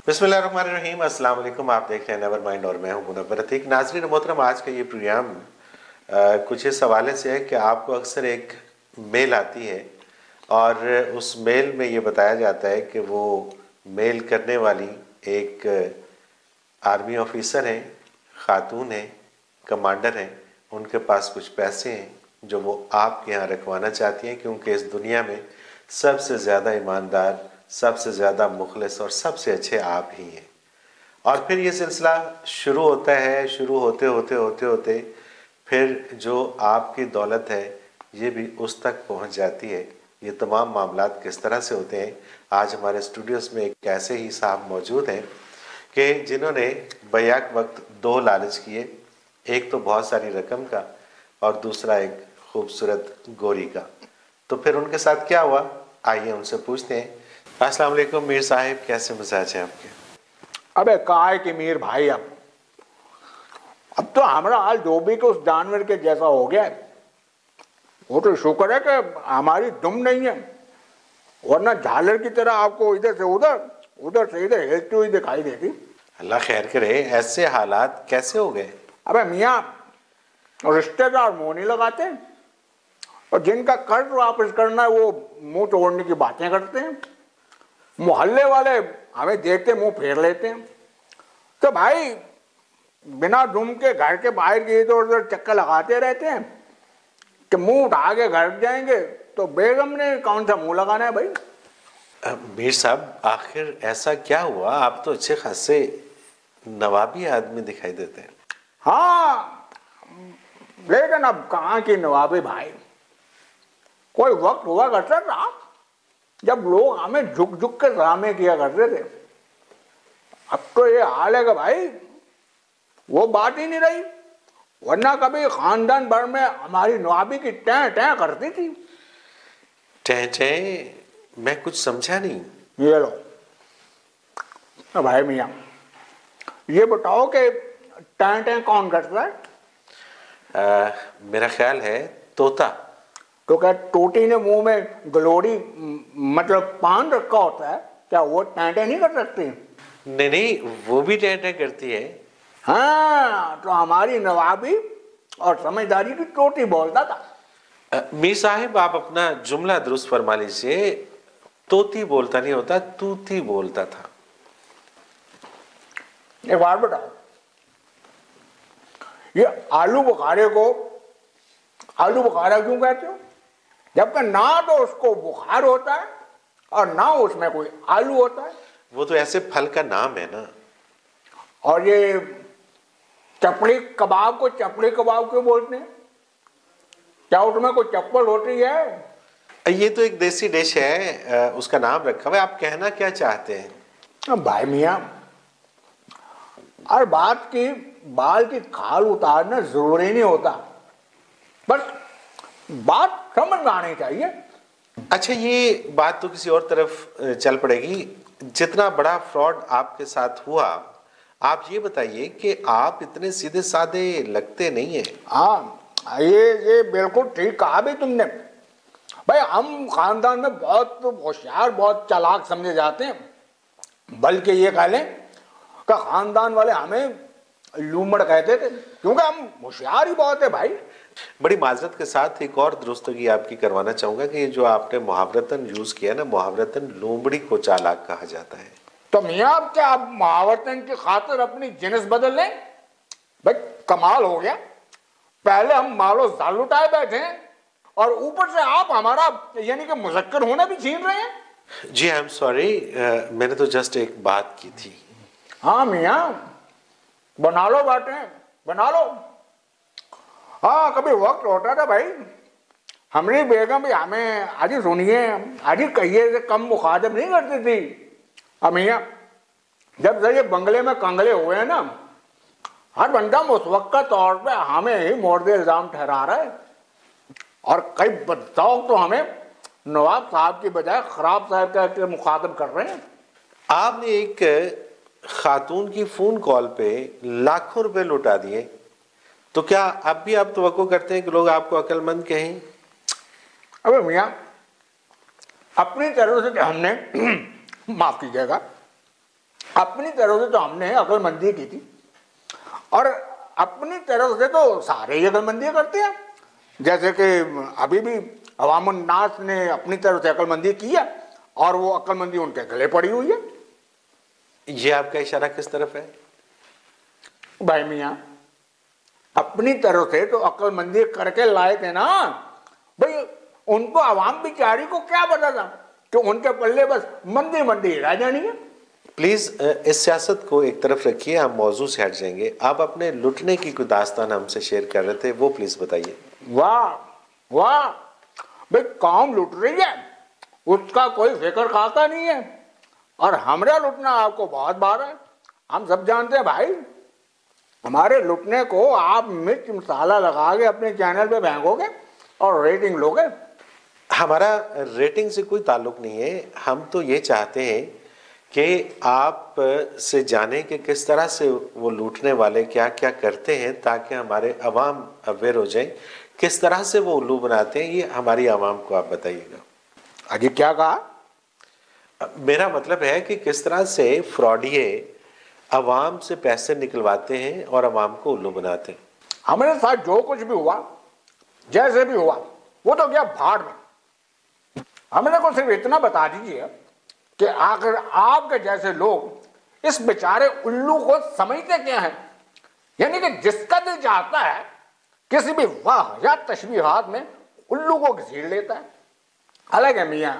बिस्मिल्लाहिर्रहमानिर्रहीम। अस्सलाम वालेकुम। आप देख रहे हैं नेवर माइंड और मैं हूं मुनव्वर अतीक। नाज़रीन मोहतरम, आज का ये प्रोग्राम कुछ इस हवाले से है कि आपको अक्सर एक मेल आती है और उस मेल में ये बताया जाता है कि वो मेल करने वाली एक आर्मी ऑफिसर हैं, खातून हैं, कमांडर हैं। उनके पास कुछ पैसे हैं जो वो आपके यहाँ रखवाना चाहती हैं, क्योंकि इस दुनिया में सबसे ज़्यादा ईमानदार, सबसे ज़्यादा मुखलिस और सबसे अच्छे आप ही हैं। और फिर ये सिलसिला शुरू होता है। शुरू होते होते होते होते फिर जो आपकी दौलत है ये भी उस तक पहुंच जाती है। ये तमाम मामलात किस तरह से होते हैं, आज हमारे स्टूडियोज़ में एक ऐसे ही साहब मौजूद हैं कि जिन्होंने बैक वक्त दो लालच किए। एक तो बहुत सारी रकम का और दूसरा एक खूबसूरत गोरी का। तो फिर उनके साथ क्या हुआ, आइए उनसे पूछते हैं। अस्सलाम वालेकुम मीर साहिब, कैसे मिजाज हैं आपके? अबे काय कि मीर भाई, अब तो हमारा हाल जो भी के उस जानवर के जैसा हो गया है। वो तो शुक्र है कि हमारी दुम नहीं है, वरना झालर की तरह आपको इधर से उधर, उधर से इधर हिलती हुई दिखाई देती। अल्लाह खैर करे। ऐसे हालात कैसे हो गए? अबे मियाँ, रिश्तेदार मुंह नहीं लगाते और जिनका कर्ज वापस करना है वो मुंह तोड़ने की बातें करते हैं। मोहल्ले वाले हमें देखते मुंह फेर लेते हैं। तो भाई बिना दुम के घर के बाहर के इधर उधर चक्कर लगाते रहते हैं कि मुंह उठा के घर जाएंगे तो बेगम ने कौन सा मुंह लगाना है भाई। मीर साहब, आखिर ऐसा क्या हुआ? आप तो अच्छे खासे नवाबी आदमी दिखाई देते हैं। हाँ, लेकिन अब कहाँ की नवाबी भाई। कोई वक्त हुआ करता था जब लोग हमें झुक झुक के सलामी किया करते थे। अब तो ये हाल है कि भाई वो बात ही नहीं रही, वरना कभी खानदान भर में हमारी नवाबी की टैं टैं करती थी। Time time? मैं कुछ समझा नहीं। ये लो। तो भाई मियाँ, ये बताओ कि टैं टैं कौन करता है? मेरा ख्याल है तोता। तो क्या टोटी ने मुंह में गलोड़ी मतलब पान रखा होता है, क्या वो टैं टैं नहीं कर सकती? नहीं नहीं, वो भी टैं टैं करती है। हाँ, तो हमारी नवाबी और समझदारी की टोटी बोलता था। मीर साहिब, आप अपना जुमला दुरुस्त फरमा लीजिए। तोती बोलता नहीं होता, तूती बोलता था। एक बार बताओ, ये आलू बुखारे को आलू बुखारा क्यों कहते हो, जबकि ना तो उसको बुखार होता है और ना उसमें कोई आलू होता है? वो तो ऐसे फल का नाम है ना। और ये चपड़ी कबाब को चपड़ी कबाब क्यों बोलते हैं? क्या उसमें कोई चप्पल होती है? ये तो एक देसी डिश है, उसका नाम रखा हुआ है। आप कहना क्या चाहते हैं? भाई मियाँ, हर बात की बाल की खाल उतारना जरूरी नहीं होता, बस बात समझ में आनी चाहिए। अच्छा, ये बात तो किसी और तरफ चल पड़ेगी। जितना बड़ा फ्रॉड आपके साथ हुआ, आप ये बताइए कि आप इतने सीधे साधे लगते नहीं हैं। हाँ, ये बिल्कुल ठीक कहा भी तुमने। भाई हम खानदान में बहुत होशियार, बहुत चालाक समझे जाते हैं। बल्कि ये कह लें कि खानदान वाले हमें लूमड़ कहते थे, क्योंकि हम होशियार ही बहुत है भाई। बड़ी माजरत के साथ एक और दुरुस्तगी आपकी करवाना चाहूंगा कि ये जो आपने मुहावरतन यूज किया ना, मुहावरतन लोमड़ी को चालाक कहा जाता है। तो मियाँ, अब क्या आप मुहावरतन की खातिर अपनी जिनस बदल लें? भाई कमाल हो गया। पहले हम मालो जाल उठाए बैठे हैं और ऊपर से आप हमारा यानी कि मुजक्कर होना भी छीन रहे हैं। जी आई एम सॉरी, मैंने तो जस्ट एक बात की थी। हाँ मियाँ, बना लो बातें, बना लो। हाँ, कभी वक्त होता था भाई, हमारी बेगम भी हमें आज ही सुनिए, आज ही कहिए से कम मुखातिब नहीं करती थी। अब मियाँ, जब से ये बंगले में कंगले हुए हैं ना, हर बंदा मुतवक्का का तौर पे हमें ही मोर्दे इल्जाम ठहरा रहा है। और कई बदौक तो हमें नवाब साहब की बजाय खराब साहब का मुखातिब कर रहे हैं। आपने एक खातून की फोन कॉल पे लाखों रुपए लुटा दिए, तो क्या अब भी आप तवक्को करते हैं कि लोग आपको अक्लमंद कहें? अबे मियाँ, अपनी तरफ से हमने माफ कीजिएगा, अपनी तरफ से तो हमने अक्लमंदी की थी, और अपनी तरफ से तो सारे ही अक्लमंदी करते हैं। जैसे कि अभी भी अवामुन नास ने अपनी तरफ से अक्लमंदी की है, और वो अक्लमंदी उनके गले पड़ी हुई है। ये आपका इशारा किस तरफ है? भाई मियाँ, अपनी तरफ से तो अक्लमंदी करके लाए थे ना भाई। उनको आवाम बेचारी को क्या पता था कि उनके पल्ले बस मंदी मंदी रह जानी है। प्लीज इस सियासत को एक तरफ रखिए, हम मौजू से हट जाएंगे। आप अपने लुटने की कोई दास्तान हमसे शेयर कर रहे थे, वो प्लीज बताइए। वाह वाह भाई, कौम लुट रही है उसका कोई फिक्र खाता नहीं है, और हमारा लुटना आपको बहुत बार है। हम सब जानते हैं भाई, हमारे लुटने को आप मिर्च मसाला लगा के अपने चैनल पे फेंकोगे और रेटिंग लोगे। हमारा रेटिंग से कोई ताल्लुक नहीं है, हम तो ये चाहते हैं कि आप से जाने कि किस तरह से वो लूटने वाले क्या क्या करते हैं, ताकि हमारे अवाम अवेयर हो जाए किस तरह से वो उल्लू बनाते हैं। ये हमारी आवाम को आप बताइएगा। अजी क्या कहा? मेरा मतलब है कि किस तरह से फ्रॉडिये अवाम से पैसे निकलवाते हैं और अवाम को उल्लू बनाते हैं। हमारे साथ जो कुछ भी हुआ, जैसे भी हुआ, वो तो गया भाड़ में। हमें को सिर्फ इतना बता दीजिए कि आखिर आपके जैसे लोग इस बेचारे उल्लू को समझते क्या है। यानी कि जिसका दिल चाहता है किसी भी वाह या तशबीहात में उल्लू को घसीट लेता है। अलग है मियाँ,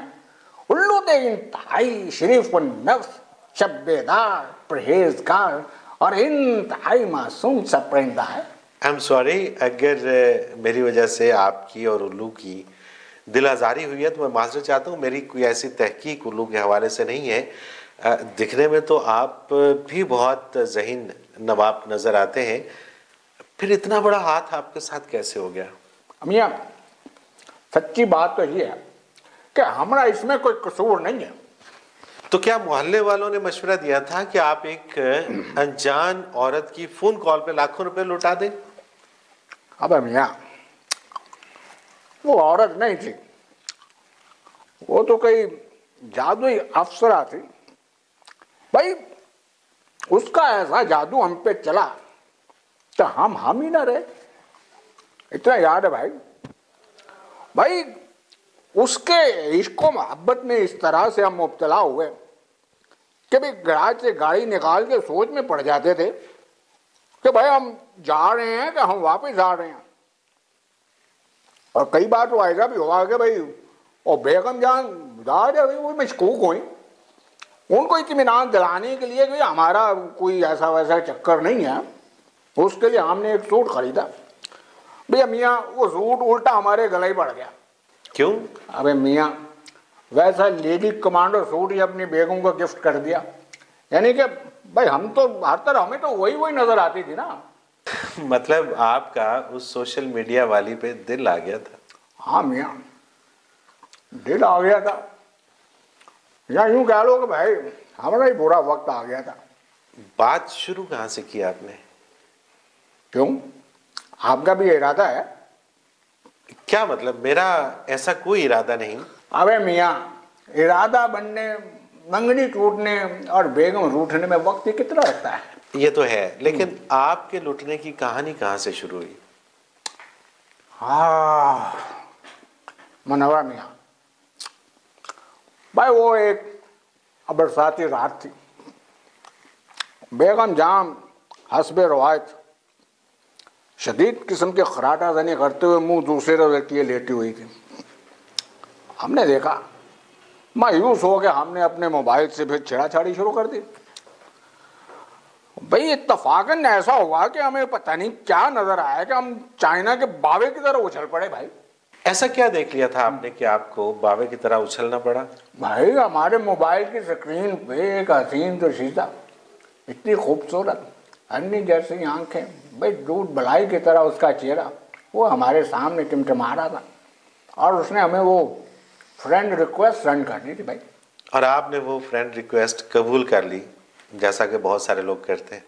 उल्लू तो इंतहाई शरीफ व नफ्स, शब्बेदार, परहेजगार और इंतहाई मासूम सा परिंदा है। आई एम सॉरी, अगर मेरी वजह से आपकी और उल्लू की दिल आज़ारी हुई है तो मैं माजरत चाहता हूँ। मेरी कोई ऐसी तहकीक उल्लू के हवाले से नहीं है। दिखने में तो आप भी बहुत ज़हीन नवाब नज़र आते हैं, फिर इतना बड़ा हाथ आपके साथ कैसे हो गया? मियाँ, सच्ची बात तो ये है कि हमारा इसमें कोई कसूर नहीं है। तो क्या मोहल्ले वालों ने मशवरा दिया था कि आप एक अनजान औरत की फोन कॉल पे लाखों रुपए लुटा दें? अब मियाँ, वो औरत नहीं थी, वो तो कोई जादुई अफसरा थी भाई। उसका ऐसा जादू हम पे चला तो हम ही ना रहे। इतना याद है भाई। भाई उसके इश्क मोहब्बत में इस तरह से हम मुब्तला हुए कि भाई गराज से गाड़ी निकाल के सोच में पड़ जाते थे कि भाई हम जा रहे हैं कि हम वापस आ रहे हैं। और कई बार तो ऐसा भी हुआ कि भाई और बेगम जान जा रहे, वो मशकूक हुई। उनको इत्मीनान दिलाने के लिए कि हमारा कोई ऐसा वैसा चक्कर नहीं है, उसके लिए हमने एक सूट खरीदा। भैया मियाँ, वो सूट उल्टा हमारे गले ही पड़ गया। क्यों? अबे मियाँ, वैसा लेडी कमांडो सूट ही अपनी बेगम को गिफ्ट कर दिया। यानी कि भाई हम तो हर तरह हमें तो वही नजर आती थी ना। मतलब आपका उस सोशल मीडिया वाली पे दिल आ गया था? हाँ मियाँ, दिल आ गया था, या यूं कह लो कि भाई हमारा ही बुरा वक्त आ गया था। बात शुरू कहाँ से की आपने? क्यों, आपका भी इरादा है? क्या मतलब? मेरा ऐसा कोई इरादा नहीं। अबे मियाँ, इरादा बनने, मंगनी टूटने और बेगम रूठने में वक्त कितना लगता है। ये तो है, लेकिन आपके लुटने की कहानी कहाँ से शुरू हुई? हाँ मनोहर मियाँ भाई, वो एक बरसाती रात थी। बेगम जान हस्बे रवायत शदीद किस्म के खराटा जनी करते हुए मुंह दूसरे रोज किए लेटी हुई थी। हमने देखा, मायूस हो गया, हमने अपने मोबाइल से फिर छेड़ाछाड़ी शुरू कर दी। भाई इत्तफाकन ऐसा हुआ कि हमें पता नहीं क्या नजर आया कि हम चाइना के बावे की तरह उछल पड़े। भाई ऐसा क्या देख लिया था आपने कि आपको बावे की तरह उछलना पड़ा? भाई हमारे मोबाइल की स्क्रीन पे एक हसीन तो शीशा, इतनी खूबसूरत अन्नी जैसी आंखें, भाई दूध बलाई की तरह उसका चेहरा, वो हमारे सामने टिमटिमा रहा था। और उसने हमें वो फ्रेंड रिक्वेस्ट सेंड कर दी थी भाई। और आपने वो फ्रेंड रिक्वेस्ट कबूल कर ली, जैसा कि बहुत सारे लोग करते हैं?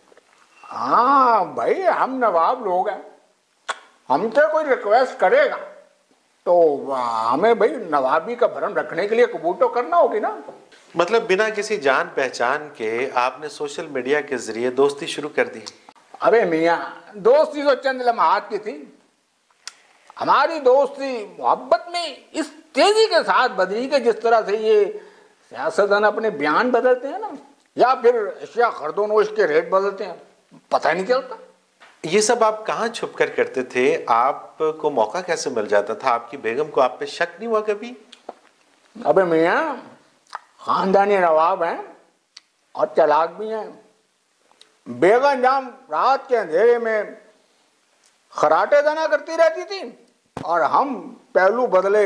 हाँ भाई, हम नवाब लोग हैं, हमसे कोई रिक्वेस्ट करेगा तो हमें भाई नवाबी का भरम रखने के लिए कबूल तो करना होगी ना। मतलब बिना किसी जान पहचान के आपने सोशल मीडिया के जरिए दोस्ती शुरू कर दी? अबे मियाँ, दोस्ती तो चंद लम्हात की थी। हमारी दोस्ती मोहब्बत में इस तेजी के साथ बदली कि जिस तरह से ये सियासतदान अपने बयान बदलते हैं ना, या फिर अशिया खरदोनोश के रेट बदलते हैं, पता नहीं चलता। ये सब आप कहाँ छुप कर करते थे? आपको मौका कैसे मिल जाता था? आपकी बेगम को आप पे शक नहीं हुआ कभी? अबे मियाँ, खानदानी नवाब हैं और चालाक भी हैं। बेगम जाम रात के अंधेरे में खराटे दाना करती रहती थी और हम पहलू बदले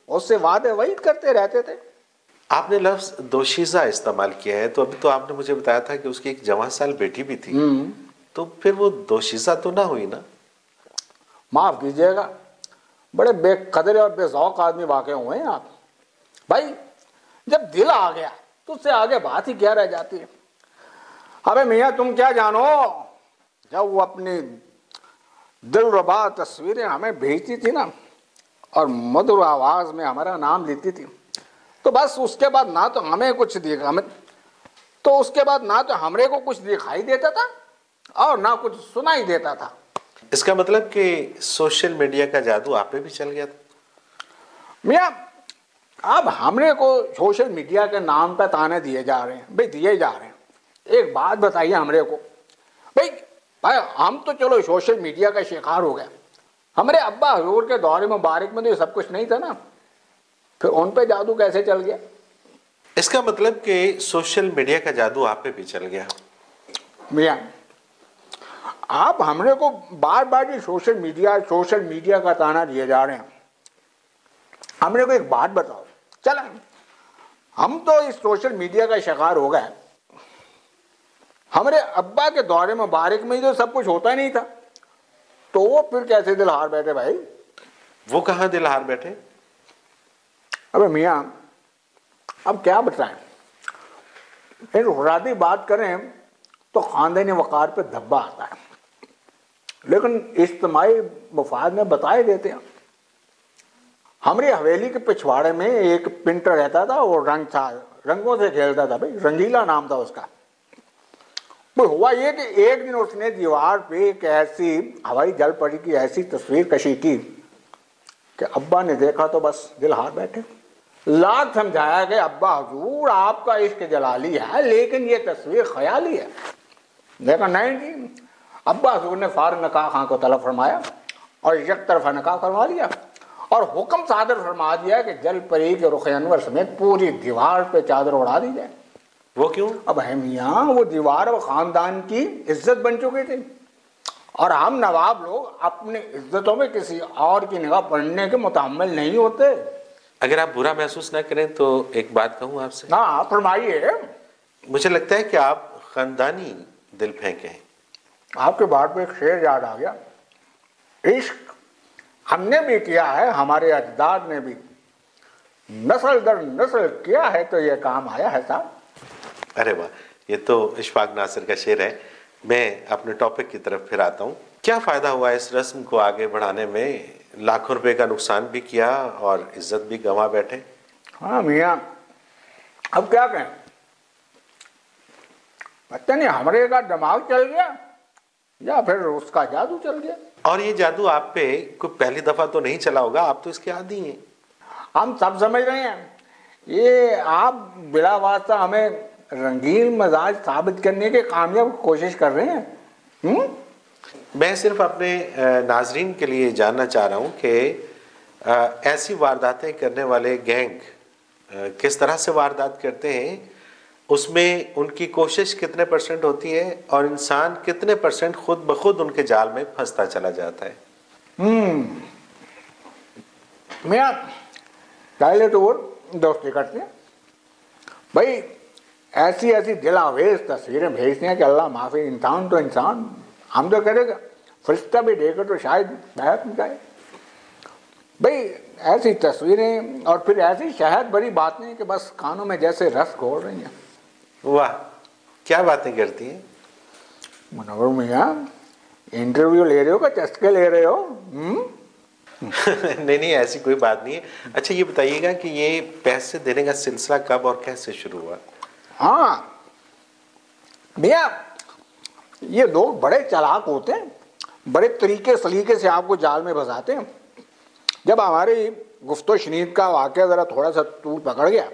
उससे वादे वहीद करते रहते थे। आपने लफ्ज दोशीजा इस्तेमाल किया है, तो अभी तो आपने मुझे बताया था कि उसकी एक जवान साल बेटी भी थी, तो फिर वो दोशीजा तो ना हुई ना? माफ कीजिएगा, बड़े बेकदर और बेजौक आदमी वाकई हुए हैं आप। भाई जब दिल आ गया तो उससे आगे बात ही क्या रह जाती है। अबे मियाँ, तुम क्या जानो, जब वो अपनी दिलरुबा तस्वीरें हमें भेजती थी ना और मधुर आवाज में हमारा नाम लेती थी, तो बस उसके बाद ना तो हमें कुछ दिखा, हमें तो उसके बाद ना तो हमरे को कुछ दिखाई देता था और ना कुछ सुनाई देता था। इसका मतलब कि सोशल मीडिया का जादू आप पे भी चल गया था? मियाँ, अब हमरे को सोशल मीडिया के नाम पे ताने दिए जा रहे हैं, भाई दिए जा रहे हैं। एक बात बताइए हमरे को, भाई भाई हम तो चलो सोशल मीडिया का शिकार हो गया, हमारे अब्बा हजूर के दौरे मुबारक में तो ये सब कुछ नहीं था ना, फिर उन पे जादू कैसे चल गया? इसका मतलब कि सोशल मीडिया का जादू आप पे भी चल गया। मियाँ, आप हमरे को बार बार ये सोशल मीडिया का ताना दिए जा रहे हैं। हमरे को एक बात बताओ, चल हम तो इस सोशल मीडिया का शिकार हो गए, हमारे अब्बा के दौरे मुबारक में तो सब कुछ होता ही नहीं था, तो वो फिर कैसे दिल हार बैठे भाई? वो कहाँ दिल हार बैठे? अबे मियाँ, अब क्या बताएं, इनफरादी बात करें तो खानदानी वकार पे धब्बा आता है, लेकिन इज्तिमाई मफाद में बताए देते हैं। हमारी हवेली के पिछवाड़े में एक पिंटर रहता था, वो रंगों से खेलता था भाई, रंगीला नाम था उसका। तो हुआ ये कि एक दिन उसने दीवार पे एक ऐसी हवाई जल परी की ऐसी तस्वीर कशी की कि अब्बा ने देखा तो बस दिल हार बैठे। लाख समझाया कि अब्बा हुजूर आपका इश्क जलाली है, लेकिन ये तस्वीर ख्याली है। देखा नहीं जी, अब्बा हुजूर ने फार नकाह खां को तलब फरमाया और एक तरफा नकाह करवा लिया और हुक्म सादर फरमा दिया कि जल परी के रुख अनवर समेत पूरी दीवार पे चादर उड़ा दी जाए। वो क्यों? अब है मियाँ, वो दीवार वो खानदान की इज्जत बन चुकी थी और हम नवाब लोग अपनी इज्जतों में किसी और की निगाह पड़ने के मुतहम्मिल नहीं होते। अगर आप बुरा महसूस ना करें तो एक बात कहूँ आपसे। हाँ फरमाइए। मुझे लगता है कि आप खानदानी दिल फेंके हैं। आपके बात पे एक शेर याद आ गया, इश्क हमने भी किया है, हमारे अजदाद ने भी, नस्ल दर नस्ल किया है तो ये काम आया है साहब। अरे वाह, ये तो इशफाक नासिर का शेर है। मैं अपने टॉपिक की तरफ फिर आता हूँ। क्या फ़ायदा हुआ इस रस्म को आगे बढ़ाने में? लाखों रुपए का नुकसान भी किया और इज्जत भी गंवा बैठे। हाँ मियाँ, अब क्या कहें, पता नहीं हमारे का दिमाग चल गया या फिर उसका जादू चल गया। और ये जादू आप पे कोई पहली दफ़ा तो नहीं चला होगा, आप तो इसके आदी हैं। हम सब समझ रहे हैं, ये आप बिला वास्ता हमें रंगीन मिजाज साबित करने की कामयाब कोशिश कर रहे हैं। मैं सिर्फ अपने नाजरीन के लिए जानना चाह रहा हूँ कि ऐसी वारदातें करने वाले गैंग किस तरह से वारदात करते हैं, उसमें उनकी कोशिश कितने % होती है और इंसान कितने % खुद ब खुद उनके जाल में फंसता चला जाता है। मैं पहले तो वो दोस्ती करते हैं भाई, ऐसी ऐसी दिलावेज तस्वीरें भेजते हैं कि अल्लाह माफी, इंसान तो इंसान, हम तो करेगा फरिश्ता भी देखे तो शायद बहक जाए भाई। ऐसी तस्वीरें और फिर ऐसी शहद भरी बातें कि बस कानों में जैसे रस घोल रही हैं। वाह, क्या बातें करती हैं। मुनव्वर मियाँ, इंटरव्यू ले रहे हो कि चस्के ले रहे हो? नहीं नहीं, ऐसी कोई बात नहीं है। अच्छा ये बताइएगा कि ये पैसे देने का सिलसिला कब और कैसे शुरू हुआ? हाँ भैया, ये लोग बड़े चालाक होते हैं, बड़े तरीके सलीके से आपको जाल में फंसाते हैं। जब हमारी गुफ्तो शनीद का वाक़या ज़रा थोड़ा सा तूल पकड़ गया,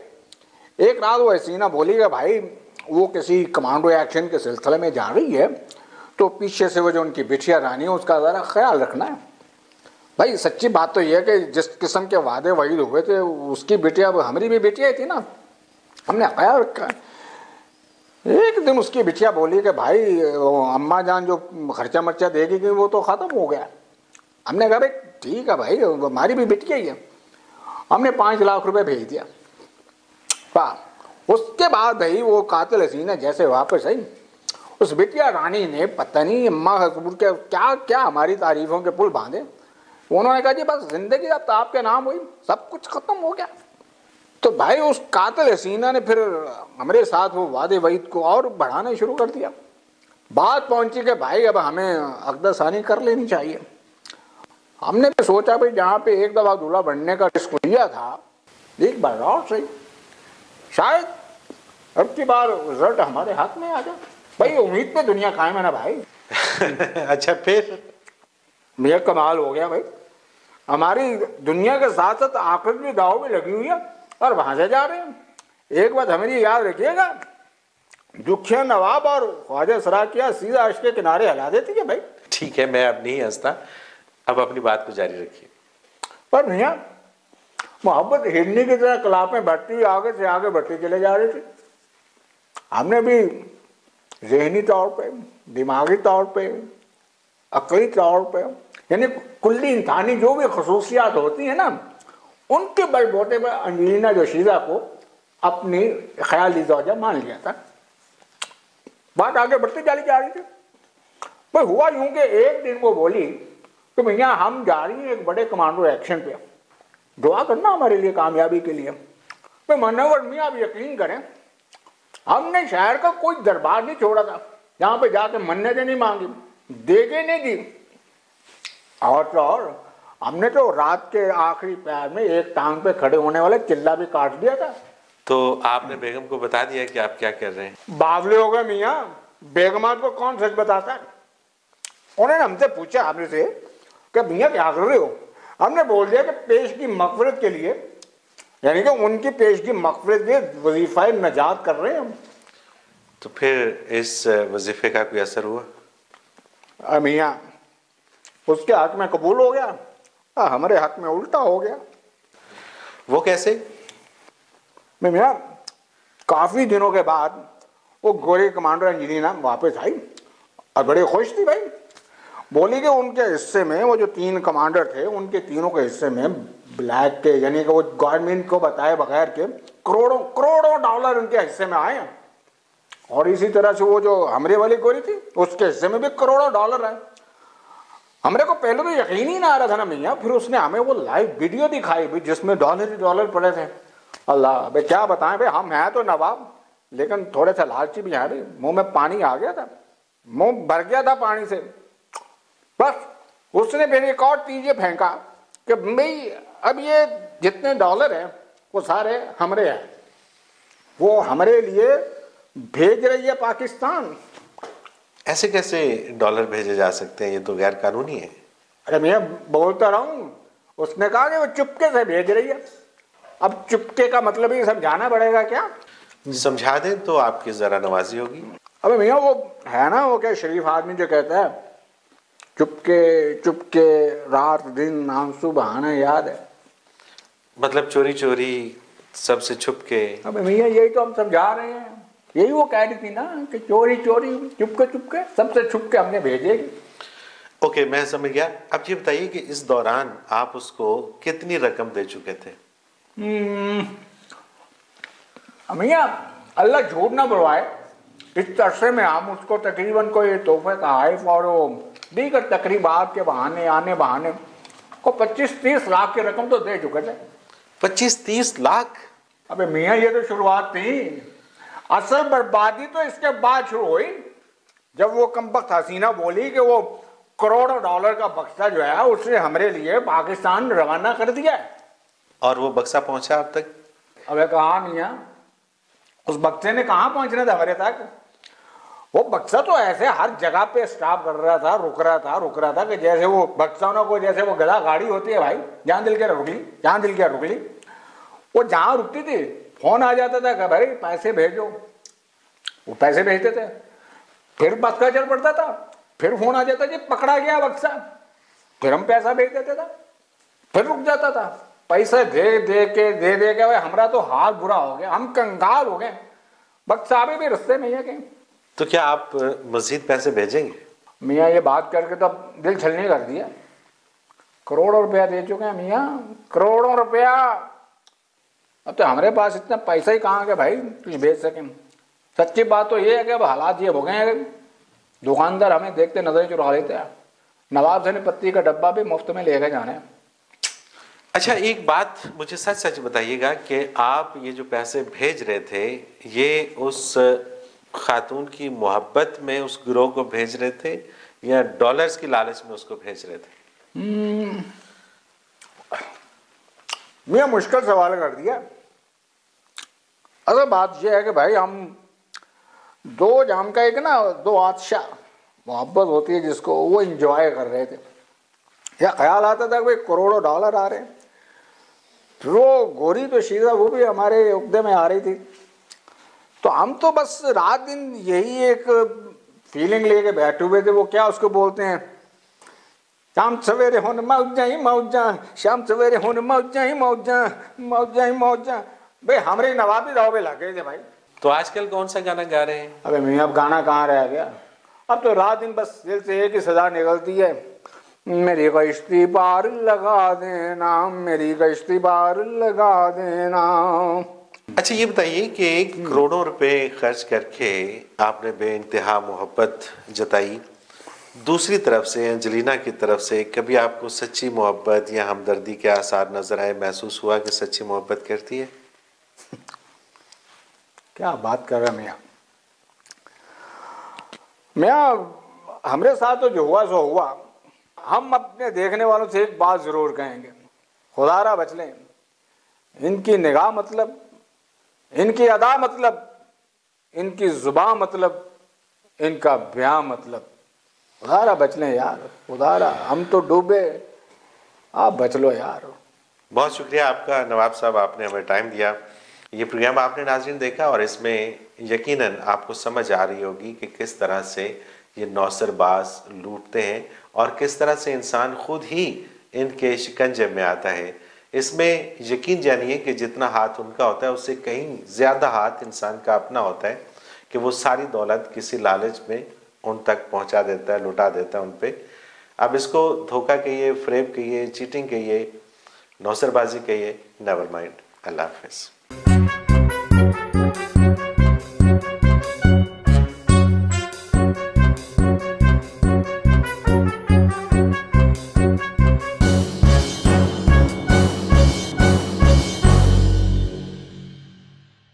एक रात वो हसीना बोली कि भाई वो किसी कमांडो एक्शन के सिलसिले में जा रही है, तो पीछे से वो जो उनकी बिटिया रानी है उसका ज़रा ख्याल रखना है। भाई सच्ची बात तो ये है कि जिस किस्म के वादे वहीद हुए थे, उसकी बिटिया हमारी भी बिटिया थी ना, हमने ख्याल रखा। एक दिन उसकी बिटिया बोली कि भाई अम्मा जान जो खर्चा मर्चा देगी कि वो तो ख़त्म हो गया। हमने कहा भाई ठीक है भाई, हमारी भी बिटिया ही है। हमने 5 लाख रुपए भेज दिया। वाह, उसके बाद भाई वो कातिल हसीना जैसे वापस आई, उस बिटिया रानी ने पता नहीं अम्मा हजूर के क्या क्या हमारी तारीफों के पुल बांधे। उन्होंने कहा जी बस जिंदगी अब तो आपके नाम हुई, सब कुछ खत्म हो गया। तो भाई उस कातिल हसीना ने फिर हमारे साथ वो वादे वईद को और बढ़ाना शुरू कर दिया। बात पहुंची कि भाई अब हमें अकदसानी कर लेनी चाहिए। हमने भी सोचा भाई जहाँ पे एक दफ़ा दूल्हा बनने का रिस्क लिया था, एक बार और सही, शायद अब की बार रिजल्ट हमारे हाथ में आ जाए। भाई उम्मीद पे दुनिया कायम है ना भाई। अच्छा फिर? ये कमाल हो गया भाई, हमारी दुनिया के साथ साथ आखिरत भी दाव में लगी हुई है और वहां से जा रहे हैं। एक बात हमें याद रखिएगा, दुखिया नवाब और ख्वाजा सराकिया सीधा अर्श के किनारे हिला देती है भाई। ठीक है, मैं अब नहीं हंसता, अब अपनी बात को जारी रखिए। पर भैया मोहब्बत हिरनी की तरह कलापें बढ़ती हुई आगे से आगे बढ़ती चले जा रही थी। हमने भी ज़हनी तौर पे, दिमागी तौर पे, अकली तौर पे, यानी कुल्ली इंसानी जो भी खसूसियात होती हैं ना, उनके बलबूते पर अंजलिना जोशीदा को अपनी ख्याली ज़ौजा मान लिया था। बात आगे बढ़ती चली जा रही थी। पर हुआ यूं कि एक दिन वो बोली कि भैया हम जा रही हैं एक बड़े कमांडो एक्शन पे, दुआ करना हमारे लिए कामयाबी के लिए। तो मनोवर मियाँ आप यकीन करें, हमने शहर का कोई दरबार नहीं छोड़ा था जहाँ पे जाके मन्नतें नहीं मांगी, देके नहीं दी। और तो और हमने तो रात के आखिरी प्यार में एक टांग पे खड़े होने वाले चिल्ला भी काट दिया था। तो आपने बेगम को बता दिया कि आप क्या कर रहे हैं? बावले हो गए मियाँ, बेगमात को कौन सच बताता है। उन्होंने हमसे पूछा हमने से कि भैया क्या कर रहे हो। हमने बोल दिया कि पेश की मगफिरत के लिए, यानी कि उनकी पेश की मगफिरत के वजीफा नजात कर रहे हैं हम। तो फिर इस वजीफे का कोई असर हुआ? मियाँ उसके हक में कबूल हो गया, हमारे हक में उल्टा हो गया। वो कैसे? मियाँ काफी दिनों के बाद वो गोरी कमांडर अंजलिना वापस आई और बड़े खुश थी भाई। बोली कि उनके हिस्से में वो जो 3 कमांडर थे, उनके तीनों के हिस्से में ब्लैक के, यानी कि वो गवर्नमेंट को बताए बगैर के करोड़ों करोड़ों डॉलर उनके हिस्से में आए। और इसी तरह से वो जो हमरे वाली गोरी थी उसके हिस्से में भी करोड़ों डॉलर आए। हमरे को पहले तो यकीन ही ना आ रहा था ना मियाँ, फिर उसने हमें वो लाइव वीडियो दिखाई भी जिसमें डॉलर ही डॉलर पड़े थे। अल्लाह भाई क्या बताएं भाई, हम हैं तो नवाब लेकिन थोड़े से लालची भी हैं भाई। मुंह में पानी आ गया था, मुंह भर गया था पानी से। बस उसने फिर एक और चीज ये फेंका कि भाई अब ये जितने डॉलर हैं वो सारे हमरे हैं, वो हमारे लिए भेज रही है पाकिस्तान। ऐसे कैसे डॉलर भेजे जा सकते हैं, ये तो गैर कानूनी है। अरे मैं बोलता रहा हूँ, उसने कहा कि वो चुपके से भेज रही है। अब चुपके का मतलब ही समझाना पड़ेगा क्या? समझा दें तो आपकी जरा नवाजी होगी। अबे भैया वो है ना, वो क्या शरीफ आदमी जो कहता है चुपके चुपके रात दिन आंसू बहाना याद है। मतलब चोरी चोरी सबसे छुप के। अबे भैया यही तो हम समझा रहे हैं, यही वो कह रही थी ना कि चोरी चोरी चुपके चुपके सबसे छुप के हमने भेजेगी। ओके मैं समझ गया। अब ये बताइए कि इस दौरान आप उसको कितनी रकम दे चुके थे? भैया अल्लाह झूठ ना बुलवाए, इस अरसे में हम उसको तकरीबन कोई तोहफे का हाइफ और दीगर तकरीबात के बहाने आने बहाने को 25-30 लाख की रकम तो दे चुके थे। 25-30 लाख? अबे मियाँ ये तो शुरुआत थी, असल बर्बादी तो इसके बाद शुरू हुई जब वो कमबख्त हसीना बोली कि वो करोड़ों डॉलर का बक्सा जो है उसने हमारे लिए पाकिस्तान रवाना कर दिया है। और वो बक्सा पहुंचा अब तक? अबे कहाँ मियाँ, उस बक्से ने कहाँ पहुंचना था हमारे तक? वो बक्सा तो ऐसे हर जगह पे स्टॉप कर रहा था, रुक रहा था कि जैसे वो बक्साओं को, जैसे वो गधा गाड़ी होती है भाई, जहाँ दिल के रुक ली, जहाँ दिल के रुक ली। वो जहाँ रुकती थी फोन आ जाता था कि भाई पैसे भेजो, वो पैसे भेजते थे, फिर बक्सा चल पड़ता था, फिर फोन आ जाता जी पकड़ा गया बक्सा, फिर हम पैसा भेज देते था, फिर रुक जाता था। पैसे दे के भाई हमारा तो हाल बुरा हो गया, हम कंगाल हो गए। बक्सा अभी भी रस्ते में है कहीं। तो क्या आप मजीद पैसे भेजेंगे? मियाँ ये बात करके तो दिल छलनी कर दिया। करोड़ों रुपया दे चुके हैं मियाँ, करोड़ों रुपया। अब तो हमारे पास इतना पैसा ही कहाँ के भाई कुछ भेज सकें। सच्ची बात तो ये है कि अब हालात ये हो गए हैं, दुकानदार हमें देखते नजर चुरा लेते हैं। नवाब सनी पत्ती का डब्बा भी मुफ्त में लेके जाने। अच्छा, एक बात मुझे सच सच बताइएगा कि आप ये जो पैसे भेज रहे थे, ये उस खातून की मोहब्बत में उस गिरोह को भेज रहे थे या डॉलर्स की लालच में उसको भेज रहे थे? मैं मुश्किल सवाल कर दिया। असल बात यह है कि भाई हम दो जाम का एक ना दो आदशाह मोहब्बत होती है जिसको, वो इंजॉय कर रहे थे। या ख्याल आता था कि भाई करोड़ों डॉलर आ रहे हैं। वो गोरी तो शीजा वो भी हमारे उक्दे में आ रही थी, तो हम तो बस रात दिन यही एक फीलिंग लेके बैठे हुए थे। वो क्या उसको बोलते हैं, शाम सवेरे होने मौजा ही मौजा, शाम सवेरे होने मौजा ही मौजा, मौजा ही मौजा। भाई हमारे नवाबी दाव पे लगे थे भाई। तो आजकल कौन सा गाना गा रहे हैं? अबे मैं अब गाना कहाँ रह गया, अब तो रात दिन बस दिल से एक ही सदा निकलती है, मेरी कश्ती पार लगा देना, मेरी कश्ती पार लगा देना। अच्छा, ये बताइए कि करोड़ों रुपए खर्च करके आपने बेइंतहा मोहब्बत जताई, दूसरी तरफ से एंजेलिना की तरफ से कभी आपको सच्ची मोहब्बत या हमदर्दी के आसार नजर आए, महसूस हुआ कि सच्ची मोहब्बत करती है? क्या बात कर रहा है मियाँ। मियाँ हमारे साथ तो जो हुआ सो हुआ। हम अपने देखने वालों से एक बात जरूर कहेंगे, खुदारा बच लें, इनकी निगाह मतलब, इनकी अदा मतलब, इनकी जुबान मतलब, इनका ब्याह मतलब, खुदारा बच लें यार, खुदारा। हम तो डूबे, आप बच लो यार। बहुत शुक्रिया आपका नवाब साहब, आपने हमें टाइम दिया। ये प्रोग्राम आपने नाज़रीन देखा और इसमें यकीनन आपको समझ आ रही होगी कि किस तरह से ये नौसरबाज लूटते हैं और किस तरह से इंसान खुद ही इनके शिकंजे में आता है। इसमें यकीन जानिए कि जितना हाथ उनका होता है उससे कहीं ज़्यादा हाथ इंसान का अपना होता है कि वो सारी दौलत किसी लालच में उन तक पहुंचा देता है, लुटा देता है उन पे। अब इसको धोखा कहिए, फ्रेब कहिए, चीटिंग कहिए, नौसरबाजी कहिए, नेवर माइंड। अल्लाह हाफ़िज़।